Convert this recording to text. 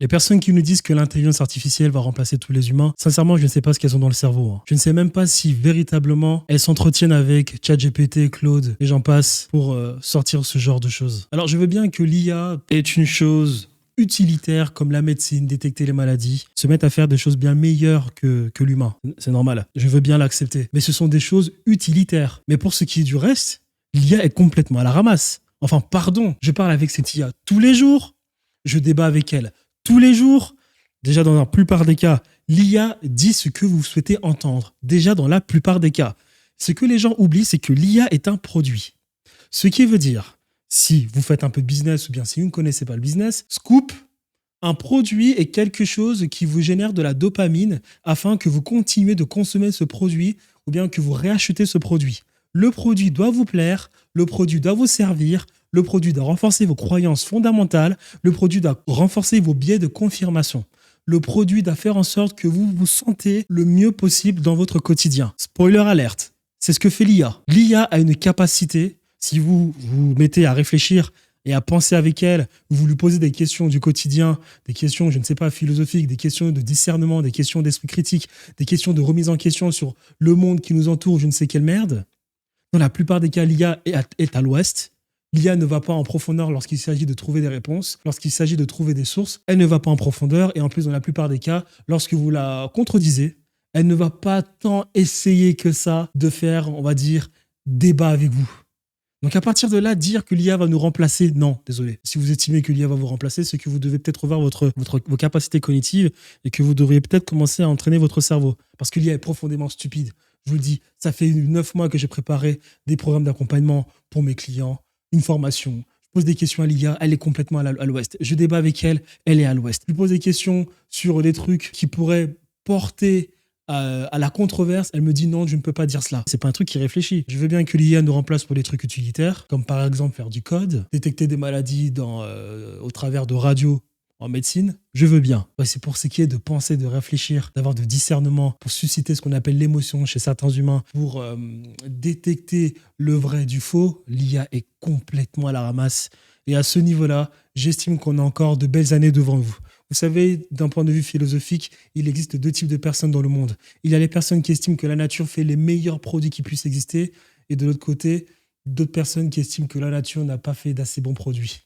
Les personnes qui nous disent que l'intelligence artificielle va remplacer tous les humains, sincèrement, je ne sais pas ce qu'elles ont dans le cerveau. Je ne sais même pas si véritablement elles s'entretiennent avec ChatGPT, Claude et j'en passe pour sortir ce genre de choses. Alors, je veux bien que l'IA est une chose utilitaire comme la médecine, détecter les maladies, se mettre à faire des choses bien meilleures que l'humain. C'est normal. Je veux bien l'accepter. Mais ce sont des choses utilitaires. Mais pour ce qui est du reste, l'IA est complètement à la ramasse. Enfin, pardon, je parle avec cette IA tous les jours. Je débat avec elle tous les jours. Déjà, dans la plupart des cas, l'IA dit ce que vous souhaitez entendre. Déjà, dans la plupart des cas. Ce que les gens oublient, c'est que l'IA est un produit. Ce qui veut dire, si vous faites un peu de business ou bien si vous ne connaissez pas le business, Scoop, un produit est quelque chose qui vous génère de la dopamine afin que vous continuez de consommer ce produit ou bien que vous réachetez ce produit. Le produit doit vous plaire, le produit doit vous servir, le produit doit renforcer vos croyances fondamentales, le produit doit renforcer vos biais de confirmation. Le produit doit faire en sorte que vous vous sentez le mieux possible dans votre quotidien. Spoiler alerte, c'est ce que fait l'IA. L'IA a une capacité, si vous vous mettez à réfléchir et à penser avec elle, vous lui posez des questions du quotidien, des questions, je ne sais pas, philosophiques, des questions de discernement, des questions d'esprit critique, des questions de remise en question sur le monde qui nous entoure, je ne sais quelle merde. Dans la plupart des cas, l'IA est à l'ouest. L'IA ne va pas en profondeur lorsqu'il s'agit de trouver des réponses, lorsqu'il s'agit de trouver des sources. Elle ne va pas en profondeur et en plus, dans la plupart des cas, lorsque vous la contredisez, elle ne va pas tant essayer que ça de faire, on va dire, débat avec vous. Donc à partir de là, dire que l'IA va nous remplacer, non, désolé. Si vous estimez que l'IA va vous remplacer, c'est que vous devez peut-être revoir vos capacités cognitives et que vous devriez peut-être commencer à entraîner votre cerveau. Parce que l'IA est profondément stupide. Je vous le dis, ça fait 9 mois que j'ai préparé des programmes d'accompagnement pour mes clients, une formation. Je pose des questions à l'IA, elle est complètement à l'ouest. Je débat avec elle, elle est à l'ouest. Je lui pose des questions sur des trucs qui pourraient porter à la controverse, elle me dit non, je ne peux pas dire cela. C'est pas un truc qui réfléchit. Je veux bien que l'IA nous remplace pour des trucs utilitaires, comme par exemple faire du code, détecter des maladies au travers de radios en médecine. Je veux bien. Ouais, c'est pour ce qui est de penser, de réfléchir, d'avoir de discernement, pour susciter ce qu'on appelle l'émotion chez certains humains, pour détecter le vrai du faux. L'IA est complètement à la ramasse. Et à ce niveau-là, j'estime qu'on a encore de belles années devant vous. Vous savez, d'un point de vue philosophique, il existe 2 types de personnes dans le monde. Il y a les personnes qui estiment que la nature fait les meilleurs produits qui puissent exister, et de l'autre côté, d'autres personnes qui estiment que la nature n'a pas fait d'assez bons produits.